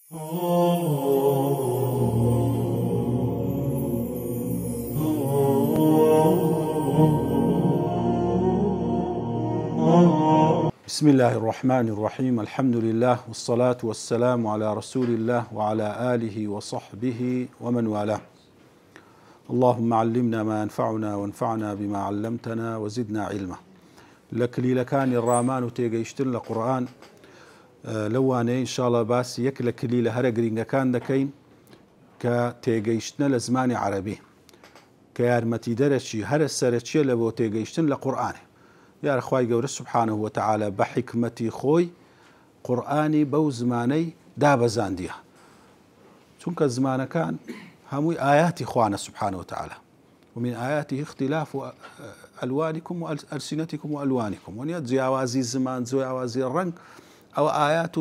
بسم الله الرحمن الرحيم. الحمد لله والصلاة والسلام على رسول الله وعلى آله وصحبه ومن والاه. اللهم علمنا ما ينفعنا وانفعنا بما علمتنا وزدنا علما. لكلي كان الرامان تيجيشتن القرآن لواني إن شاء الله باس يكلكلي لهرجرين كان دكين كتيجيشتن لزمان عربي كيارمتي درشي هر السرتشي لبو تيجيشتن القرآن يا أخوي جور سبحانه وتعالى بحكمتي خوي قرآني بو زماني داب زاندية چونك الزمان كان هموي آيات إخوانا سبحانه وتعالى، ومن آياته اختلاف ألوانكم وألسنتكم وألوانكم، ونيت زياوازي الزمان زياوازي الرنگ أو آيات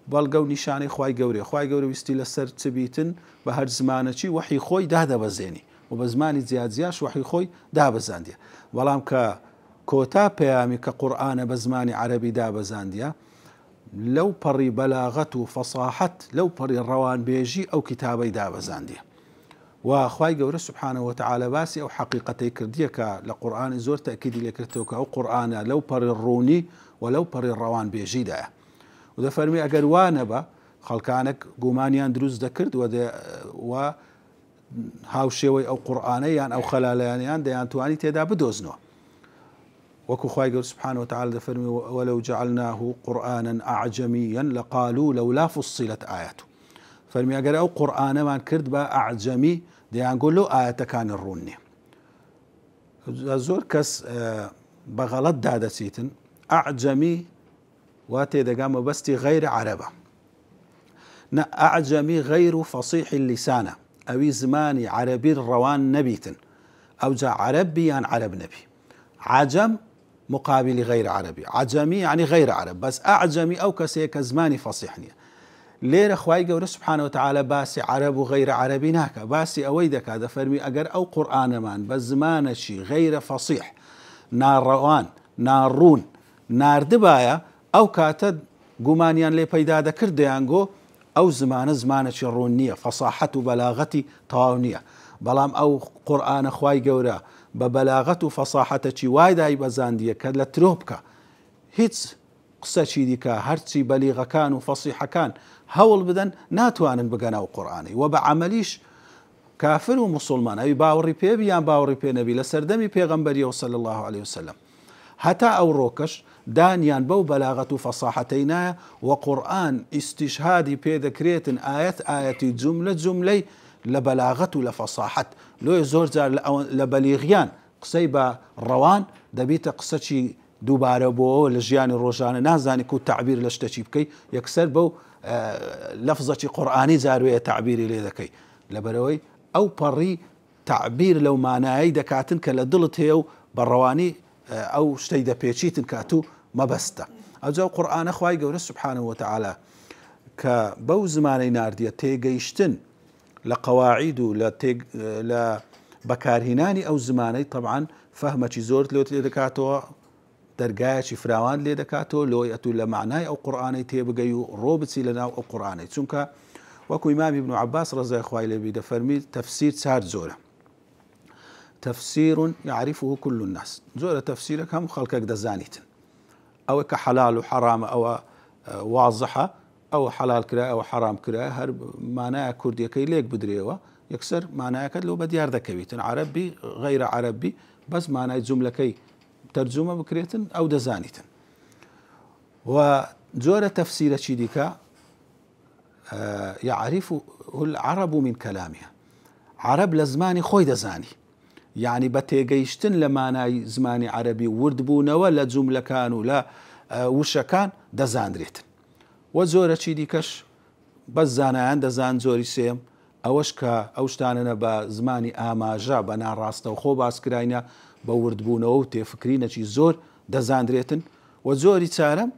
بلغو نشاني خواي جوري وستيل السر تبيتن بهر زمانتي وحي خوي ده بزيني وبزماني زياش وحي خوي ده بزاندية ولام كوتا بيامي كقرآن بزماني عربي دا بزاندية لو بري بلاغته فصاحت لو بري الروان بيجي أو كتابي دا بزاندية وخواي جوري سبحانه وتعالى باسي أو حقيقتي كرديك لقرآن زور تأكيد لكرتوك أو قرآن لو بري الروني ولو بري الروان بيجي دا وده فرمي أقر وانبا خلقانك قومانيان دروز دكرد و هاوشيوي أو قرآنيان أو خلاليان ديان تواني تيدا بدوزنو وكو خواي سبحانه وتعالى فرمي ولو جعلناه قرآنا أعجميا لقالوا لولا فصلت آياته فرمي أقر أو قرآن ما كرد با أعجمي ديان نقول له آية كان الروني زور كس بغلط دادا سيتن أعجمي واتي دقام بستي غير عربة أعجمي غير فصيح اللسان أو زماني عربي الروان نبيتن أو جاء عربي عن عرب نبي عجم مقابل غير عربي عجمي يعني غير عرب بس أعجمي أو كسيك زماني فصيحني لير أخواي جور سبحانه وتعالى باسي عرب وغير عربي ناكا باسي أويدك هذا فرمي أجر أو قرآن مان بزمان شي غير فصيح نار روان نار رون نار دبايا أو كاتد قمانيان لي بيدا ذكر ديانجو أو زمان شي رونية فصاحة بلاغتي طاونية بلام أو قرآن أخواي جورا ببلاغته فصاحتك وايدا بزاندية كلا تروبكا هيتس قصة ديكا هرتي بليغة كان وفصيحة كان هول بدن ناتوان بقنا وقرآني وبعمليش كافر ومسلمان أي باوري بي بيان باوري بي نبي لسردمي بيغمبري صلى الله عليه وسلم حتى أو روكش دانيان بو بلاغة فصاحتينا وقرآن استشهادي بي ذكريت آية جملة لبلاغته لفصاحت لو زور زار لبليغيان قصيبة روان دبيت قصتي دوباره بو لجيان الروجان نازاني كو تعبير لشتشي بكي يكسر بو لفظة قرآني زاروية تعبيري لذكي لبروي أو بري تعبير لو معناي دكاتن كالدلت هيو بالرواني أو شتيدا بيتشيتن كاتو ما بسته أجو قرآن أخواي قول سبحانه وتعالى كبو زماني ناردية تيجيشتن لقواعد لا بكارهناني أو زماني طبعا فهمة زورت لو تلدكاتو درجاش فراوان لدكاتو لو يأتوا لمعناي أو قرآني تيبقيو روبتسي لنا أو قرآني تنك وكو إمام ابن عباس رضي الله عنه بيد فرمي تفسير سار زورة تفسير يعرفه كل الناس زورة تفسيرك هم خلقك دزانيتن أو كحلال وحرام أو واضحة أو حلال كراء أو حرام كراء هر معناه كردي كي ليك بدريوه يكسر معناه كدلو بديار ذكويتن عربي غير عربي بس معناه جملة كي ترجمة بكريتن أو دزانيتن وزورة تفسير شديكا يعرفه العرب من كلامها عرب لزماني خوي دزاني يعني بتيجيشتن لمعنى زماني عربي وردبونا ولا جملة كانوا لا وش كان دزاندريتن وزورة شديكش بس زانا عند زان زوري سيم أوشكا أوشتاننا بزماني آماجا بنا راستا وخو باسكراينا بوردبونا وتفكرينا شي زور دزاندريتن وزوري تسالم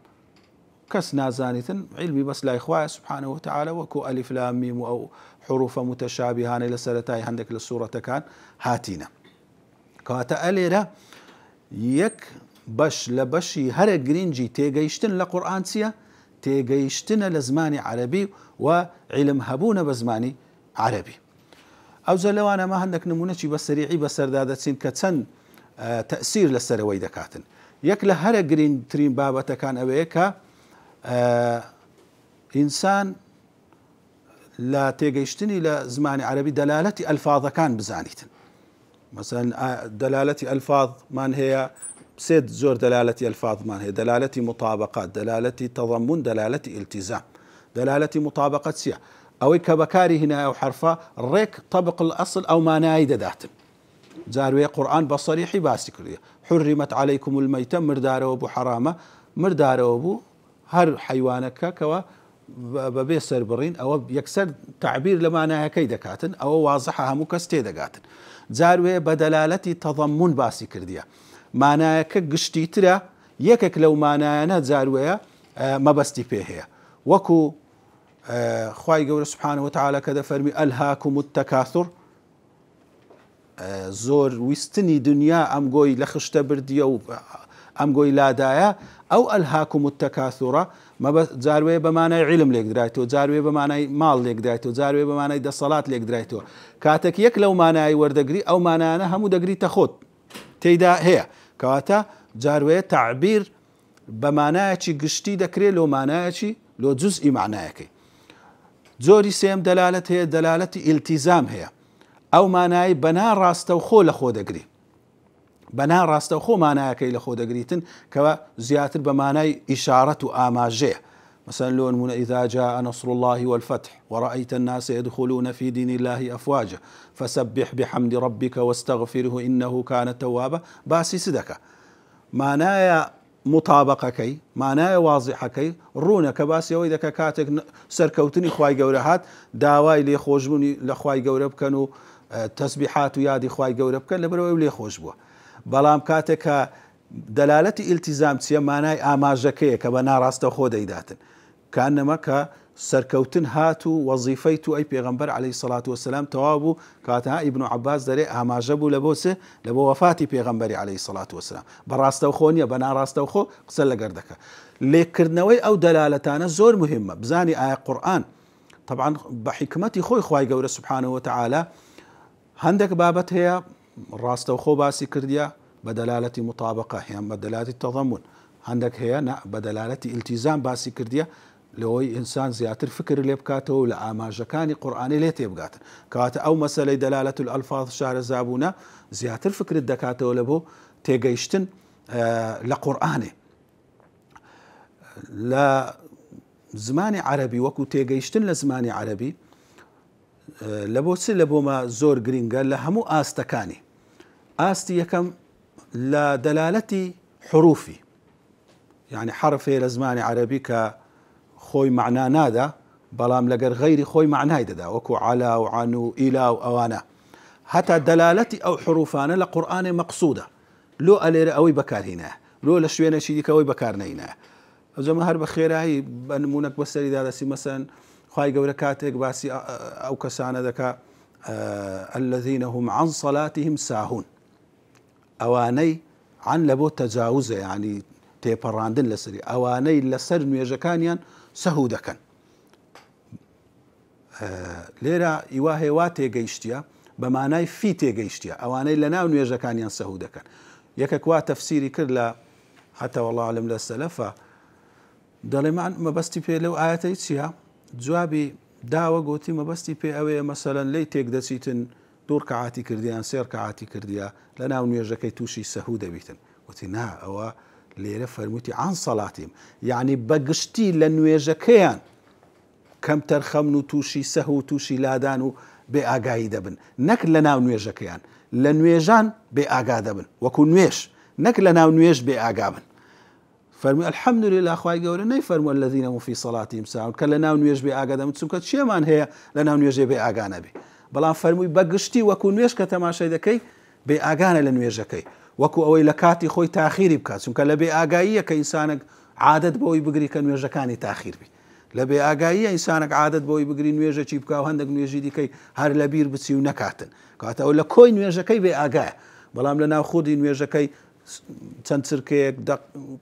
كس نازانيتن علمي بس لا إخوة سبحانه وتعالى وكو ألف لام ميم أو حروف متشابهان إلى سلتاي عندك للسورة كان هاتينا كواتا أليرا يك باش لبشي هر جرينجي تيجيشتن لقرآن سيا تێگەیشتنە لە زمانی عەرەبی و علم هەبوونە بە زمانی عەرەبی. ئەوجا لەوانە ما هەندێک نمونەی بە سەریعی بەسەردا دەچین کە چەند تەئسیر لەسەرەوەی دەکاتن. یەک لە هەرە گرنگترین بابەتەکان ئەوەیە کە ئینسان لە تێگەیشتنی لە زمانی عەرەبی دەلالەتی ئەلفاظەکان بزانیتن. مثلا دەلالەتی ئەلفاظمان هەیە، سێ زۆر دەلالەتی ئەلفاظمان هەیە: دەلالەتی مطابقات، دەلالەتی تەضەمون، دەلالەتی ئیلتیزام. دەلالەتی مطابقەت چییە؟ ئەوەی کە بەکاری هێنایە و حرفە ڕێک طەبق الأصل ئەو مانایی دەداتن. جاروێ قورآن بە سەریحی باسی کردیە: حرمت عەلەیکم المەیتە، مردارەوە بوو، حرامە مردارەوە بوو هەر حەیوانەکە کەوە بەبێ سەربڕین. ئەوە یەکسەر تعبیر لە مانایەکەی دەکاتن، ئەوە وازحە هەموو کەس تێدەگاتن. جاروێ بە دەلالەتی تەضەمون باسی کردیە، مانایەکە گشتیترە، یەکێک لەو مانایانە جاروەیە مەبەستی پێ هەیە، وەکو خوای گەورە سبحانه وتعالى کە دەفەرمی ئەلهاکم التەکاثر، زۆر ویستنی دنیا ئەم گۆی لە خشتە بردیە و ئەم گۆی لادایە. ئەو ئەلهاکم التەکاثرە جاروێ بە مانای علم لێک درایتەوە، جاروێ بە مانای ماڵ لێک درایتەوە، جاروێ بە مانای دەسەڵات لێک درایتەوە. کاتێک یەک لەو مانایی وەردەگری، ئەو مانایانە هەموو دەگریتە خۆت تێیدا هەیە، کەواتە جاروێ تعبیر بە مانایەکی گشتی دەکرێت لۆ مانایەکی لۆ جزئی معنایەکەی. جۆری سێم دەلالەت هەیە، دەلالەتی ئیلتیزام هەیە. ئەو مانایی بەنا ڕاستەوخۆ لە خۆ دەگری، بەنا ڕاستەوخۆ مانایەکەی لە خۆ دەگریتن، کەوە زیاتر بە مانای ئیشارەت و ئاماژەیە. مثلا لۆ نمونە: إذا جاء نصر الله والفتح ورأيت الناس يدخلون في دين الله أفواجا فسبح بحمد ربك واستغفره إنه كان توابا. باسی سدەکە مانایە مطابقەکەی، مانایە واضحەکەی ڕوونە کە باسی ئەوەی دەکە کاتێک سەرکەوتنی خوای گەورە هات، داوای لێخۆشبوونی لە خوای گەورە بکەن و تەسبیحات و یادی خوای گەورە بکەن لەبەرەوەی لێخۆش بووە. بەڵام کاتێک کە دەلالەتی ئیلتیزام چیە؟ مانای ئاماژەکەیە کە بە ناڕاستە خۆ دەیداتن، کانەمە کە سەرکەوتن هات و وەزیفەی تو ئەی پێغەمبەر عەلەیهی سەڵات وەسەلام تەواو بوو. کاتەها ئیبن عەباس دەرێ ئاماژە بوو لە بۆ لە بۆ وەفاتی پێغەمبەری عەلەیهی سەڵات وەسەلام. بەڕاستەوخۆ نییە، بە ناڕاستەوخۆ قسە لەگەر دەکە. لێکردنەوەی ئەو دەلالەتانە زۆر مهمە. بزانی ئایا قورآن طبعا بە حیکمەتی خۆی خوای گەورە سبحانه وتعالى هەندێک بابەت هەیە ڕاستەوخۆ باسی کردیە بە دەلالەتی مطابقە، یان بە دەلالەتی تەضەمون. هەندێک هەیە بە دەلالەتی ئیلتیزام باسی کردیە، لەوەی ئینسان زیاتر فکر لێ بکاتەوە و لە ئاماژەکانی قورئانی لێ تێبگاتن. کەواتە ئەو مەسەلەی دەلالەت الألفاظ شارەزابوونە زیاتر فکرت دەکاتەوە لە بۆ تێگەیشتن لە قورئانێ. لە زمانی عەرەبی وەکو تێگەیشتن لە زمانی عەرەبی لە بۆ چ لە بۆمە زۆر گرینگە لە هەموو ئاستەکانی. ئاستی یەکەم لە دەلالەتی حروفی، یعنی حرفێ لە زمانی عەرەبی کە خۆی معنا نادا، بەڵام لەگەر غەیری خۆی معنای دەدا، وەکو عەلا و عەن و ئیلا و ئەوانە. هەتا دەلالەتی ئەو حروفانە لە قورئانێ مەقسوودە، لۆ ئەلێرە ئەوەی بەکارهێنایە، لۆ لە شوێنێکی دیکە ئەوەی بەکارنەهێنایە. ئەوجەمە هەر بە خێرایی بە نمونەک بەسەریدا دەسی مەسەن خوای گەورە کاتێک باسی ئەو کەسانە دەکا الذين هم عن صلاتهم ساهون، ئەوانەی عن لە بۆ تەجاوزە، یعنی تێپەڕاندن لەسەری، ئەوانەی لەسەر نوێژەکانیان سەهو دەکەن. لێرە ئیوا هێوا تێگەیشتیە بە مانای فی تێگەیشتیە، ئەوانەی لە ناو نوێژەکانیان سەهو دەکەن. یەکێک وا تەفسیری کرد لە حتى والله أعلم لە سەلەفە، دەڵێ مەبەستی پێ لەو ئاەتەی چییە؟ جوابی داوە گوتی مەبەستی پێ ئەوەیە مەسەلەن لی تێک دەچیتن دوور کەعاتی کردیان سێر کەعاتی کردیە لە ناو نوێژەکەی تووشی سەهو دەبیتن. وتی نا، ئەوە لێرە فەرمووتی عن سەڵاتیم، یعنی بەگشتی لە نوێژەکەیان کەم تەرخەمن و تووشی سەهو و تووشی لادان و بێ ئاگایی دەبن، نەک لە ناو نوێژەکەیان، لە نوێژان بێ ئاگا دەبن، وەکو نوێش، نەک لە ناو نوێژ بێ ئاگا بن. فەرمووی الحەمدولله، خوای گەورە نەیفەرمووە الذین هم فی صلاتهم ساهون، کە لە ناو نوێژ بێ ئاگا دەبن، چونکە چێمان هەیە لە ناو نوێژێ بێ ئاگا نەبێ. بەڵام فەرمووی بەگشتی وەکو نوێژ کە تەماشای دەکەی بێ ئاگانە لە نوێژەکەی، وەکو ئەوەی لە کاتی خۆی تاخیری بکات، چونکە لە بێ ئاگاییە کە ئینسانێک عادەت بەوەی بگری کە نوێژەکانی تاخیر بی. لە بێ ئاگاییە ئینسانێک عادەت بەوەی بگری نوێژەکی بکە و هەندێک نوێژی دیکەی هەر لە بیر بچی و نەکاتن، کەواتە ئەو لە کۆی نوێژەکەی بێ ئاگایە. بەڵام لە ناو خودی نوێژەکەی چەند چرکەیەک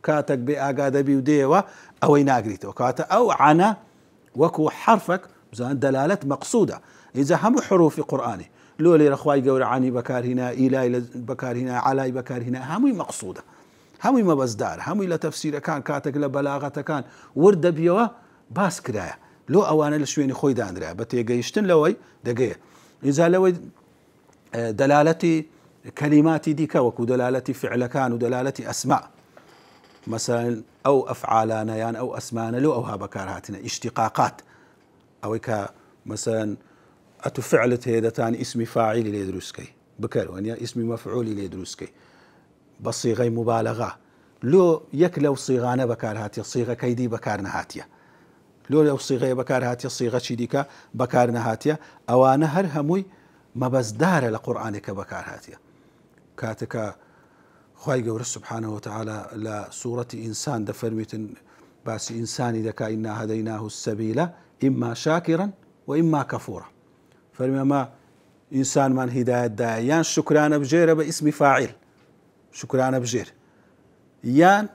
کاتێک بێ ئاگادەبی و دێەوە ئەوەی ناگریتەوە کاتە ئەو عانە وەکو حرفك بزان دلالة مقصودة إذا هم حروف قرآني لو لي رخواي جور عني بكار هنا إيلاي بكار هنا علاي بكار هنا همي مقصودة همي ما بزدار همي لا تفسير كان كاتك لا بلاغة كان ورد بيوا باس كرايا لو أوانا لشويني خوي داندرا بتيجيشتن لوي دقيقة إذا لوي دلالتي كلماتي ديكا وكو دلالتي فعل كان ودلالتي أسماء مثلا أو أفعالنا يعني أو أسمانا لو أو هابكارهاتنا اشتقاقات أو مثلا أتفعلت هيدتان اسم فاعل ليدروسكي بكر وانيا اسم مفعول ليدروسكي بصيغة مبالغة لو يكلو صيغانة بكارهاتيا صيغة كيدي بكارنا هاتيا لو صيغة بكارهاتيا صيغة شديكا بكارنا هاتيا أو نهر هموي ما بزدار لقرآنك بكارهاتيا كاتك خواهي قول سبحانه وتعالى لسورة إنسان دفرميت باس إنساني دكا إنا هديناه السبيل إما شاكرا وإما كفورا فرمي ما إنسان من هداية داعيان شكران بجير باسم فاعل شكران بجير يان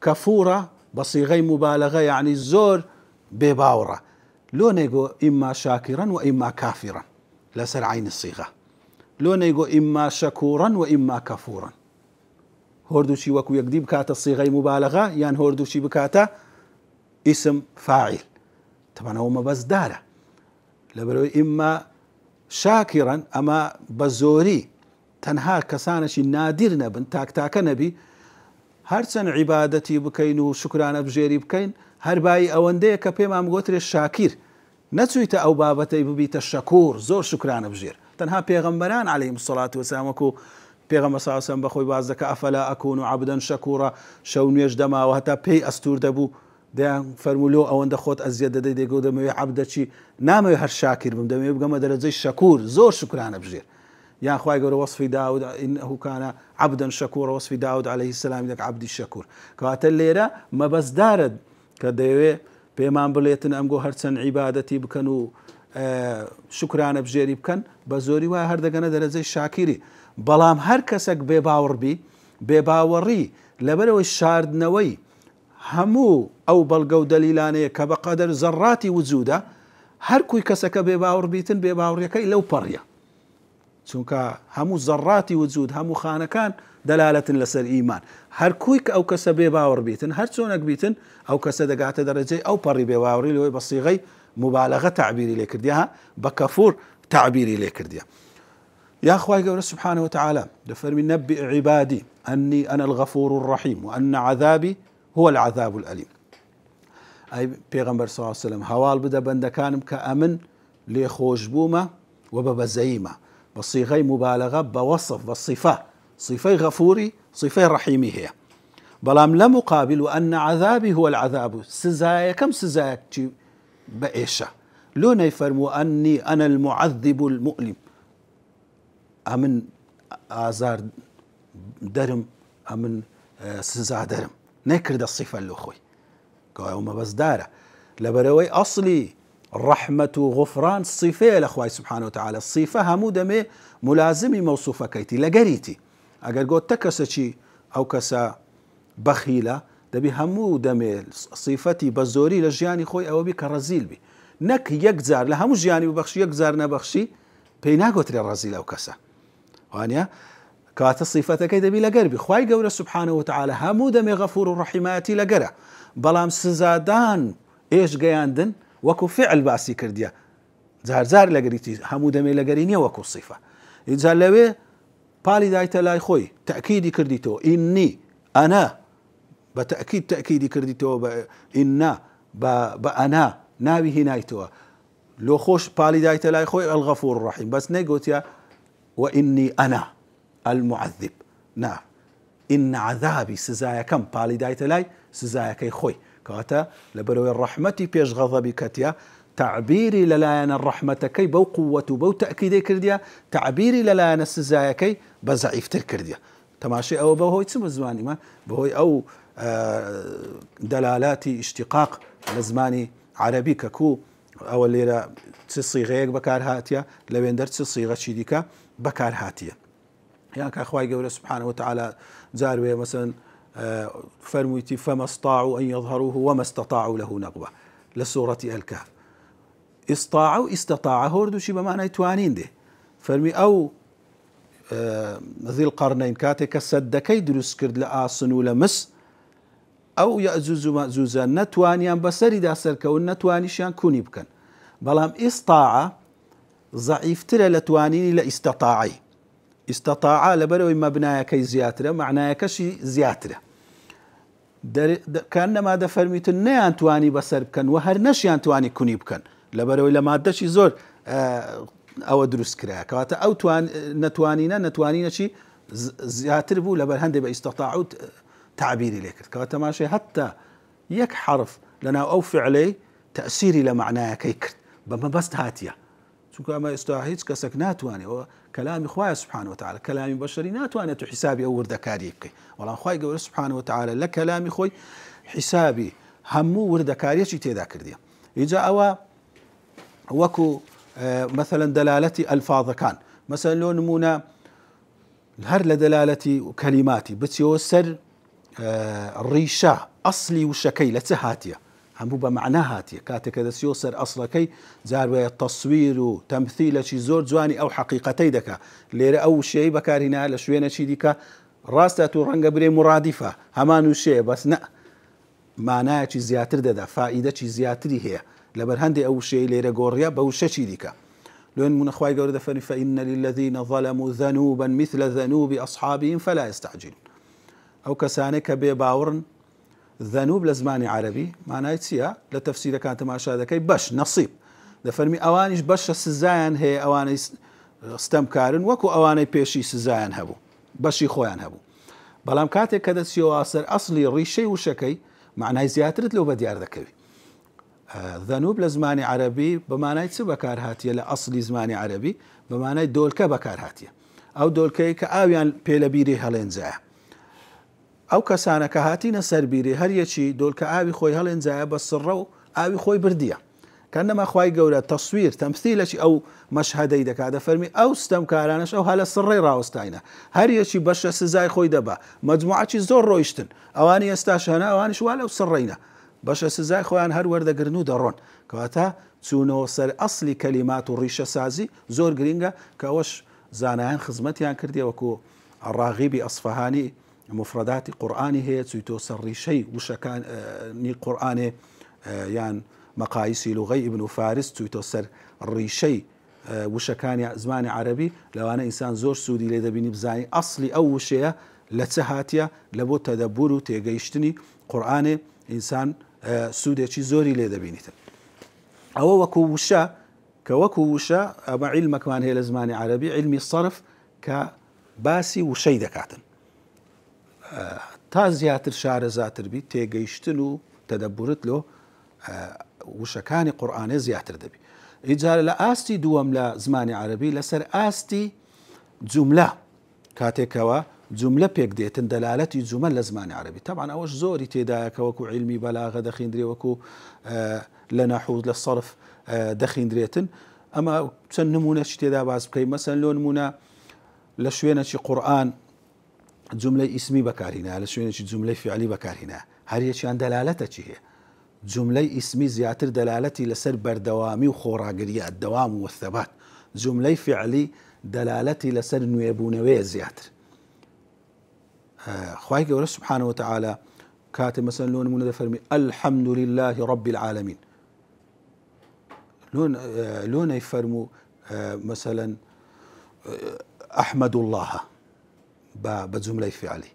كفورة بصيغي مبالغة يعني الزور بباورة لو نيقو إما شاكرا وإما كافرا لسر عين الصيغة لو نيقو إما شكورا وإما كفورا هوردوشي وكو يقدي بكاتا الصيغة مبالغة يعني هوردوشي بكاتا اسم فاعل طبعا هو ما بس داره لبرو إما شاكرا أما بزوري تنها كسانش نادر نبن تاك تاك نبي هرسن عبادتي بكين وشكران بجيري بكين هرباي أوندي كبيما مغوتر الشاكر نتويت أو بابتي ببيت الشكور زور شكران بجير تنها بيغمبران عليهم الصلاة والسلام وكو پیغمبر صلی الله علیه و سلم بخوی باز دک افلا اكون عبدا شكورا شو نيش دما وهتا بي استور دبو ده فرمولو او اند خود ازيد ددي دغه دمه عبدچی نامه هر شاكر بم دمه بغم درجه شكور زور شكرانه بجير يا اخوي قول وصف داود انه كان عبدا شكورا وصف داود عليه السلام دك عبد الشكور قاتل ليره ما بس دارد كدوي بيمان بليتن امغو هرسن عبادتي بكنو شكرانه بجيري بكن بزوري وا هر دغنه درجه شاكري بلام هر کەسێک بێباوەڕبی بێباوەڕی لەبەرەوەی شاردنەوەی هەموو ئەو بەڵگە و دەلیلانەیە کە بە قەدەر زەڕاتی وجودە هەر کوی کەسەکە بێباوەڕبیتن بێباوەڕیەکەی لەو پەڕیە چونکە هەموو زەڕاتی وجود هەموو خانەکان دەلالەتن لەسەر ئیمان هەر کوی کە ئەو کەسە بێباوەڕبیتن هەر چۆنێک بیتن ئەو کەسە دەگاتە دەرەجەی ئەو پەڕی بێباوەڕی لەوەی بە سیغەی مبالغە تعبیری لێ کردیە بە کەفور تعبیری لێ کردیە يا أخوي قول سبحانه وتعالى دفرمي نبئ عبادي أني أنا الغفور الرحيم وأن عذابي هو العذاب الأليم أي پیغمبر صلى الله عليه وسلم هوال بدا بندكانم كأمن لخوش بوما وببزيمة بصيغي مبالغة بوصف بالصفة صفي غفوري صفي رحيمي هي بلام لمقابل وأن عذابي هو العذاب سزايا كم سزايا بإيشا لون يفرموا أني أنا المعذب المؤلم أمن آزار درم أمن سزا درم نكرد الصفة اللي خوي قالوا ما بس داره لبروي أصلي رحمة غفران صفة لأخوي سبحانه وتعالى الصفة همو دمي ملازمي موصوفة كيتي لقريتي أقل قلت تكسشي أو كسا بخيلة دبي همو دمي صفتي بزوري لجياني خوي أو بك رزيل بي نك يكزار لهمو جياني ببخشي يكزار نبخشي بينا قتل الرزيل أو كسا وانيا كات صفتك دبي لقربي خواي قول سبحانه وتعالى همو دمي غفور الرحماتي لقرا بلام سزادان ايش قياندن وكو فعل باسي كرديا زار لقريتي همو دمي لقرينيا وكو صفة إذا لوي بالي دايتا لاي خوي تأكيدي كرديتو إني أنا بتأكيد تأكيدي كرديتو إنا بأنا ناوي هنايتو لو خوش بالي دايتا لاي خوي الغفور الرحيم بس نيقوت وإني أنا المعذب نعم إن عذابي سزايا كم بالي دايتا لاي سزايا كي خوي كاتا لبروي الرحمة بيش غضبي كتيا تعبيري للاين الرحمة كي بو قوة بو تأكيدي كرديا تعبيري للاين السزايا كي بزعيف تركرديا تماشي أو بو هو يتسمى الزماني ما بو أو دلالاتي اشتقاق لزماني عربي ككو أو اللي تصيغيك بكار هاتيا لوين درت صيغة شديكا بكار هاتيا يعني كأخوي قول سبحانه وتعالى جاروي مثلا فرميتي فما استطاعوا أن يظهروه وما استطاعوا له نقبة لسورة الكهف. استطاع هوردو شي بمعنى توانين ده فرمي أو ذي القرنين كاتك سدكي دروس كرد لآسن ولمس أو يأجوز مأجوزا نتوانيان بسري داسر كون نتوانيشان كوني بكن بلام استطاع ضعيف ترى لتوانيني لاستطاعي استطاع لبروي مبنايا كي زياتره معناها كشي زياتره كأنما دا فرميت نيان تواني بسر بكن وهر نشيان تواني كوني بكن لبروي لما دشي زور أو دروس كرايا كواتا أو نتوانينا شي زياتر بو لبر هندي باستطاعوا تعبيري لك كواتا ماشي حتى يك حرف لنا أو فعلي تأثيري لمعناها كيكرت بما بس هاتيا شو كما استعهيد كسك ناتواني كلام إخوة سبحانه وتعالى كلام بشري ناتواني حسابي أو وردكاريك والله إخوة قول سبحانه وتعالى لا كلام إخوي حسابي همو وردكاري شي تذاكر دي إجا أو وكو مثلا دلالتي ألفاظ كان مثلا لو نمونا هر لدلالتي كلماتي بتيوسر الريشة أصلي وشكي لتهاتيا هم بمعنى هاتيا كاتك هذا سيوسر أصلكي زار التصوير وتمثيل شي زور جواني أو حقيقتي دكا لير أو شيء بكارهنا لشوينا شي ديكا راستاتو رنگ بري مرادفة همانو شيء بس نا معناه شي زياتر دا فائدة شي زياتري هي لبر هندي أو شيء لير غوريا بوشة شي ديكا لون من أخوي قول دفن فإن للذين ظلموا ذنوبا مثل ذنوب أصحابهم فلا يستعجلون أو كسانك بباورن ذنوب لزماني عربي معناه تسيا لتفسير كانت ما شادكي بش نصيب دفرمي أوانيش بش السزايان هي أواني استمكارن وكو أواني بيشي سزايان هبو بشي خوان هبو بلام كاتك كذا سيواسر أصلي ريشي وشكي معناه زياترت لو بدي أردكوي ذنوب لزماني عربي بمعنى بكار هاتية لأصلي زماني عربي بمعنى دولكا بكار هاتية أو دولكي كأويان بيلبيري هلين زايا أو كسانا كهاتي نسر بيري هر يشي دولكا آوي خوي هلين زايا بس الرو آوي خوي بردية كأنما خوي قولة تصوير تمثيل شي أو مشهدي دك هذا فرمي أو استمكارانش أو هلا السري راوستاينا هر يشي بش سزاي خوي دبا مجموعة شي زور رويشتن أواني يستاشهنا أواني شوالا وسرينا باش سزاي خوان هر ورده قرنو درون كواتا تسونو سر أصلي كلمات الريشة سازي زور قرينغا كوش زانان خزمتيان كردي وكو الراغبي أصفهاني مفردات قرآني هي تسويتو سر ريشي وشكان ني قرآني يعني مقايسي لغي ابن فارس تسويتو سر الريشي وشكان زماني عربي لو أنا إنسان زور سودي ليدا بيني بزاني أصلي أو شيء لتسهاتيا لبو تدبرو تيجيشتني قرآني إنسان سودة شي زوري ليدا بينيتن أو وكوشا كوكوشا أما علمك من هي لزماني عربي علمي الصرف كباسي وشي دكاتن تا زياتر شعر زاتر بي تيجيشتنو تدبرت له وشكاني قرآني زياتر دبي إجار لآستي دوام لزماني عربي لسر آستي جملة كاتكوا جملة بيك ديتن دلالتي جمل لزماني عربي طبعا أوش زوري تيداك وكو علمي بلاغة دخين دري وكو لنحو للصرف دخين دريتن أما سنمونا شي تيدا باز بكي مثلا لو نمونا لشوينا شي قرآن جملة اسمي بكارهنا لشوينا شي جملة فعلي بكارهنا هريا شي عن دلالتها شي هي جملة اسمي زياتر دلالتي لسر بردوامي وخوراقرية الدوام والثبات جملة فعلي دلالتي لسر نويبونوية زياتر خواهي قوله سبحانه وتعالى كاتب مثلا لون من فرمي الحمد لله رب العالمين لون يفرموا مثلا أحمد الله بجملة فعلي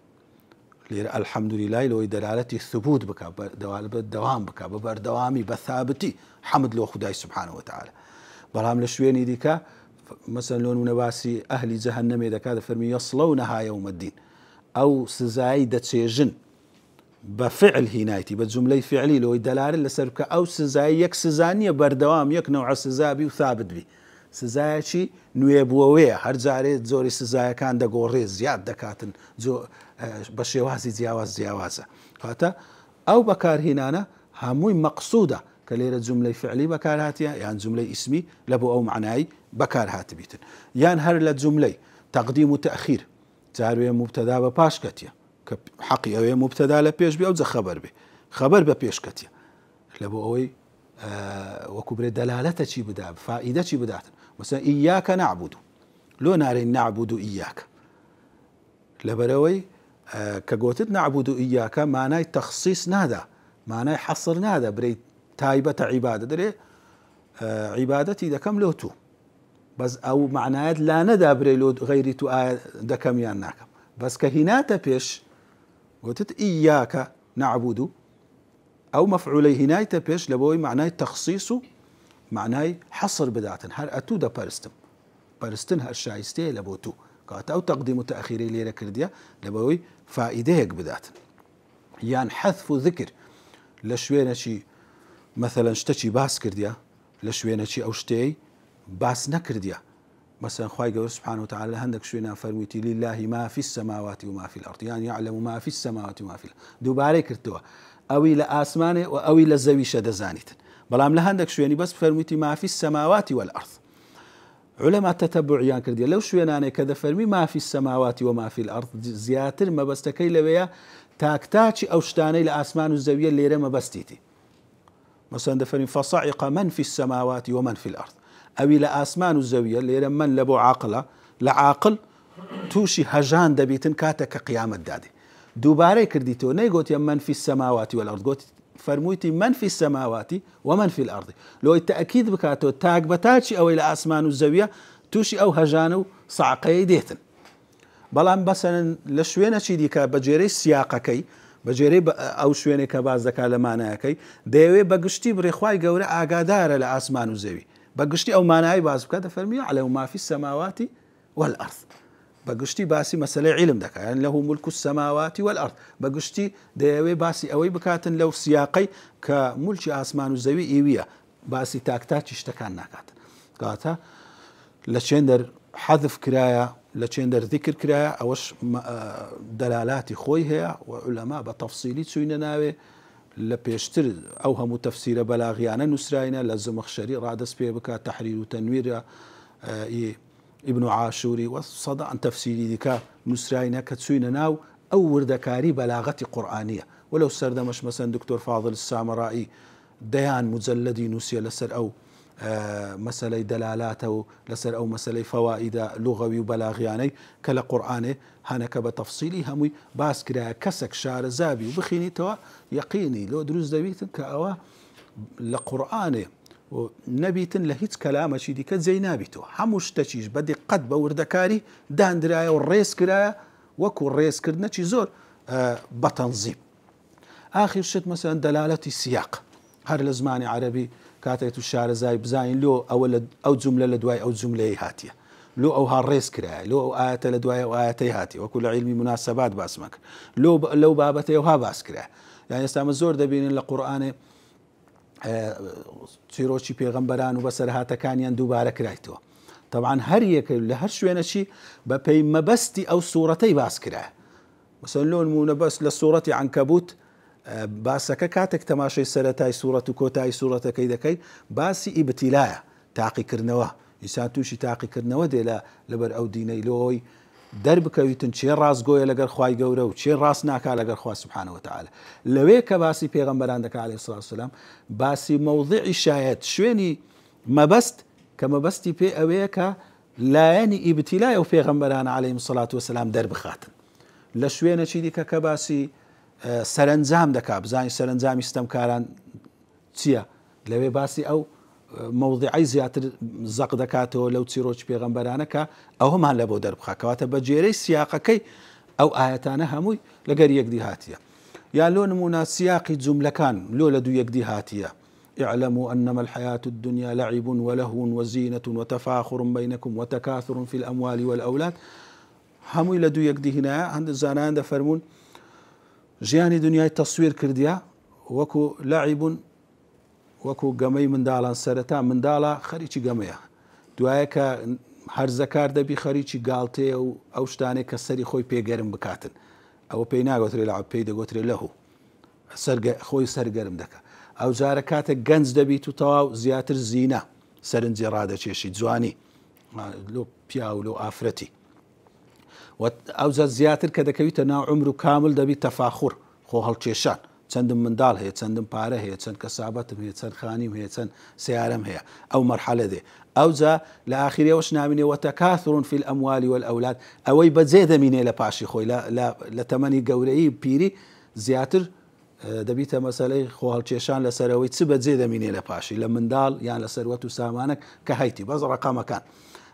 الحمد لله لو دلالتي الثبوت بك بالدوام بك ببردوامي بثابتي حمد له خداي سبحانه وتعالى برام لشويني ديكا مثلا لون منباسي أهل جهنم إذا كذا فرمي يصلونها يوم الدين أو سزاي دتشيجن بفعل هنايتي بجملة فعلي لو دلالة لسرك أو سزاي يك سزانية بردوام يك نوع سزابي وثابت بي سزاي شي نويبووية هر زاري زوري سزاي كان دا قوري زياد دكاتن زو بشيوازي زياوازة فاتا أو بكار هنانا هموي مقصودة كليرة جملة فعلي بكار هاتيا يعني جملة اسمي لبو أو معناي بكار هاتبيتن يعني هر لجملة تقديم وتأخير جاروێ مبتەدا بە پاش کەتیە کە حەقی ئەوێ مبتەدا لە پێش بێ ئەو جە خەبەر بێ خەبەر بە پێش کەتیە لە بۆ ئەوەی وەکو برێ دەلالەتە چی بدا فائیدە چی بداتن مثلا ئیاکە نعبود لۆ نارێن نعبود و ئیاکە لەبەرەوەی کە گوتت نعبود و ئیاکە مانای تەخسیس نادا مانای حەصر نادا برەی تایبەتە عیبادە دەرێ عیبادەتی دەکەم لۆ تو بەس ئەو معنایەت لا نەدا برێ لۆ غەیری تو ئایا دەکەم یان ناکەم بەس کە هیناتە پێش گوتت ئیاکە نعبود ئەو مەفعولەی هینایتە پێش لە بۆی معنای تەخسیس و معنای حەصر بداتن هەر ئەتوو دەپەرستم پەرستن هەر شایستەیە لە بۆ تو کاتە ئەو تەقدیم و تەخیرەی لێرە کردیە لە بەوەی فائیدەیەک بداتن یان حەذف و ذکر لە شوێنەی مثلەن شتێکی باس کردیە لە شوێنەی ئەو شتەی باس نەکردیە مثلا خوای گەورە سبحانه وتعالى هەندێک شوێنان فەرموویەتی لله ما في السماوات وما في الأرض يعني يعلم ما في السماوات وما في الأرض دووبارەی کردەوە ئەوی لە ئاسمانێ و ئەوی لە زەویشە دەزانیتن بەڵام لە هەندێک شوێنی بەس فەرموویەتی ما في السماوات والأرض علما تتبعیان کردیە لەو شوێنانێک کە دەفەرمی ما في السماوات وما في الأرض زیاتر مەبەستەکەی لەوەیە تاکتاچی ئەو شتانەی لە ئاسمان و زەویە لێرە مەبەستیتی مثلا دەفەرمی فصعق من في السماوات ومن في الأرض ئەوی لە ئاسمان و زەویە لێرە من لە بۆ عاقڵە لە عاقڵ تووشی هەژان دەبیتن کاتە کە قیامەت دادێ دووبارەی کردیتەوە نەیگوتیە من في السماوات والأرض گوت فەرموویەتی من في السماوات ومن في الأرض لۆی تەئکید بکاتەوە تاک بەتاچی ئەوەی لە ئاسمان و زەویە تووشی ئەو هەژانە و ساعقەیە دێتن بەڵام بەسەرن لە شوێنەی دیکە بە جێرەی سیاقەکەی بە جێرەی ئەو شوێنێک کە باز دەکات لە مانایەکەی دەیەوێت بەگشتی بڕێخوای گەورە ئاگادارە لە ئاسمان و زەوی بەگشتی ئەو مانایی باز بکات دەفەرمی يعلم ما في السماوات والأرض بەگشتی باسی مەسەلەی عیلم دەکات یعنی له ملك السماوات والأرض بەگشتی دەیەوێت باسی ئەوەی بکاتن لەو سیاقەی کە مولکی ئاسمان و زەوی ئیویە باسی تاکتاچی شتەکان ناکاتن کاتە لە چێندەر حەذف کرایە لە چێندەر ذیکر کرایە ئەوەش دەلالاتی خۆی هەیە و عولەما بە تەفسیلی چوینە ناوێ لە پێشتر ئەو هەموو تەفسیرە بەلاغیانە نووسراینە لە زمەخشەری ڕادەست پێ بکات تەحریر و تەنویرە ابن عاشوری و سەدان تەفسیری دیکە نووسراینە کە چوینە ناو ئەو وردەکاری بەلاغەتی قورئانیە وەلەو سەردەمەش مەسەن دکتۆر فاضل السامرایی دەیان مجەلەدی نووسیە لەسەر ئەو مەسەلەی دەلالاتە و لەسەر ئەو مەسەلەی فەوائیدە لوغەوی و بەلاغیانەی کە لە قورئانێ هەنەکە بە تەفسیلی هەمووی باس کرایە کەسێک شارەزابی و بخینیتەوە یەقینی لۆ دروست دەبیتن کە ئەوە لە قورئانێ و نەبیتن لە هیچ کەلامەشی دیکە جێی نابیتەوە هەموو شتەکیش بە دیقەت بە وردەکاری دانرایە و ڕێز کرایە وەکو ڕێزکردنەکی زۆر بەتەنزیم ئاخر شت مەسەلەن دەلالەتی سیاق هەر لە زمانی عەرەبی کاتێک تو شارەزای بزانین لۆ ئەو جوملە لە دوای ئەو جوملەیە هاتیە لۆ ئەوها ڕێز کرایە لۆ ئەو ئاەتە لە دوای ئەو ئاەتەی هاتی وەکو لە عیلمی مناسەبات باسمە کرد لەو بابەتەیەوها باس کرایە یان ئێستامە زۆر دەبینن لە قورئانێ چیرۆکی پێغەمبەران و بەسەرهاتەکانیان دووبارە کرایتەوە طبعا هەر یەکە لە هەر شوێنەچی بە پێی مەبەستی ئەو سوورەتەی باس کرایە مثلا لۆ نمونە بەس لە سوورەتی عنکەبوت باسەکە کاتێک تەماشای سەرەتای سوورەت و کۆتایی سوورەتەکەی دەکەیت باسی ئیبتیلایە تاقیکردنەوە ئیسان تووشی تاقیکردنەوە دێ لەبەر ئەو دینەی لۆی دەربکەویتن چێ ڕاستگۆیە لەگەر خوای گەورە و چێ ڕاست ناکا لەگەر خوا سبحانه وتعالى لەوێ کە باسی پێغەمبەران دەکات عەلەیهی سڵات وسەلام باسی مەوضعی شایەت شوێنی مەبەست کە مەبەستی پێ ئەوەیە کە لایەنی ئیبتیلای و پێغەمبەران عەلەیهیم سڵات وسەلام دەربخاتن لە شوێنەی دیکە کە باسی سەرنجام دەکات بزانین سەرنجامی ستەمکاران چییە لەوێ باسی ئەو مەوضعی زیاتر زەق دەکاتەوە لەو چیرۆکی پێغەمبەرانەکە ئەوەمان لە بۆ دەربخات کەواتە بە جێرەی سیاقەکەی ئەو ئاەتانە هەمووی لەگەر یەکدی هاتیە یان لۆ نمونە سیاقی جوملەکان لۆ لە دوو یەکدی هاتیە اعلموا أنما الحياة الدنيا لعب ولهو وزينة وتفاخر بينكم وتكاثر في الأموال والأولاد هەمووی لە دوو یەکدی هینایە هەندێک زانایان دەفەرمون ژیانی دنیای تەسویر کردیا وەکو لەعیبون وەکو گەمەی منداڵان سەرەتا منداڵە خەریکی گەمەیە دوایە کە هەرزەکار دەبی خەریکی گاڵتەیە و ئەو شتانێک کە سەری خۆی پێگەرم بکاتن ئەوە پێی ناگوترێ لە پێی دەگوترێ لەهو خۆی سەرگەرم دەکات ئەو جارە کاتێک گەنج دەبیت و تەواو زیاتر زینە سەرنجی ڕادەچێشی جوانی لۆ پیا و لۆ ئافرەتی ئەوجا زیاتر کە دەکەویتە ناو عمر و کامل دەبی تەفاخور خۆ هەڵکێشان چەندم منداڵ هەیە چەندم پارە هەیە چەند کەسابەتم هەیە چەند خانیم هەیە چەند سیارەم هەیە ئەو مەرحەلە دێ ئەوجا لە ئاخریەوەش نامینێ وتەکاثر في الأموال والأولاد ئەوەی بەجێ دەمینێ لە پاشی خۆی لە تەمەنی گەورەی پیری زیاتر دەبیتە مەسەلەی خۆ هەڵکێشان لەسەرەوەی چ بەجێ دەمینێ لە پاشی لە منداڵ یان لە سەروەت و سامانێک کە هەیتی بەس ڕقەمەکان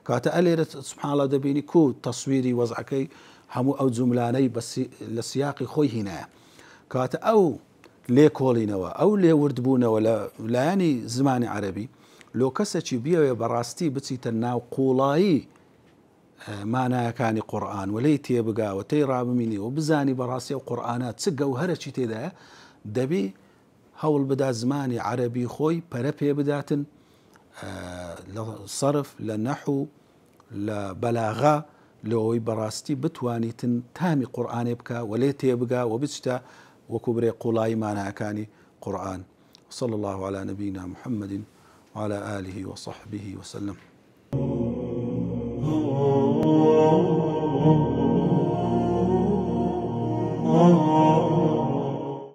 کاتە ئەلێرە سبحانڵە دەبینی کو تەسویری وەزعەکەی هەموو ئەو جوملانەی لە سیاقی خۆی هینایە کاتە ئەو لێ کۆڵینەوە ئەو لێ وردبوونەوە لە لایەنی زمانی عەرەبی لۆ کەسێکی بیەوێ بەڕاستی بچیتە ناو قوڵایی مانایەکانی قورئان وەلەی تێبگاوە تێی ڕابمینی و بزانی بەڕاستی ئەو قورئانە چ گەوهەرێکی تێدایە دەبی هەوڵ بدا زمانی عەرەبی خۆی پەرە پێ بداتن لە سەرف لە نەحو لە بەلاغا لەوەی بەڕاستی بتوانیتن تامی قورئانێ بکە وەلێ تێبگا و بچتە وەکو برێ قوڵایی مانایەکانی قورئان. صلى الله على نبينا محمد وعلى آله وصحبه وسلم.